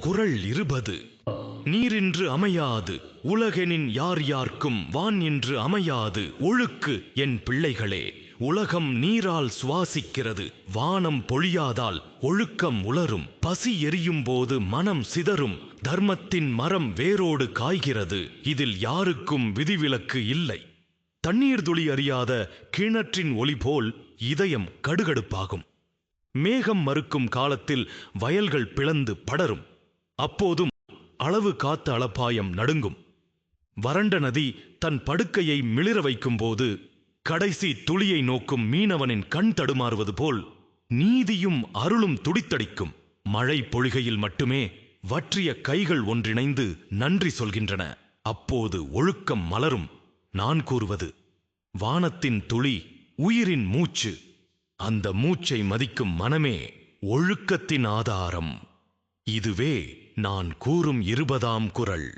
குறள் 20. நீரின்று அமையாது உலகெனின் யார் யார்க்கும் வான் என்று அமையாது ஒழுக்கு என் பிள்ளைகளே. உலகம் நீரால் சுவாசிக்கிறது, வானம் பொழியாதால் ஒழுக்கம் உலரும். பசி எரியும் போது மனம் சிதறும், தர்மத்தின் மரம் வேரோடு காய்கிறது. இதில் யாருக்கும் விதிவிலக்கு இல்லை. தண்ணீர் துளி அறியாத கிணற்றின் ஒளி போல் இதயம் கடுகடுப்பாகும். மேகம் மறுக்கும் காலத்தில் வயல்கள் பிளந்து படரும். அப்போதும் அளவு காத்த அளப்பாயம் நடுங்கும். வறண்ட நதி தன் படுக்கையை மிளிர வைக்கும் போது கடைசி துளியை நோக்கும் மீனவனின் கண் தடுமாறுவது போல் நீதியும் அருளும் துடித்தடிக்கும். மழை பொழிகையில் மட்டுமே வற்றிய கைகள் ஒன்றிணைந்து நன்றி சொல்கின்றன. அப்போது ஒழுக்கம் மலரும். நான் கூறுவது, வானத்தின் துளி உயிரின் மூச்சு. அந்த மூச்சை மதிக்கும் மனமே ஒழுக்கத்தின் ஆதாரம். இதுவே நான் கூறும் 20ஆம் குறள்.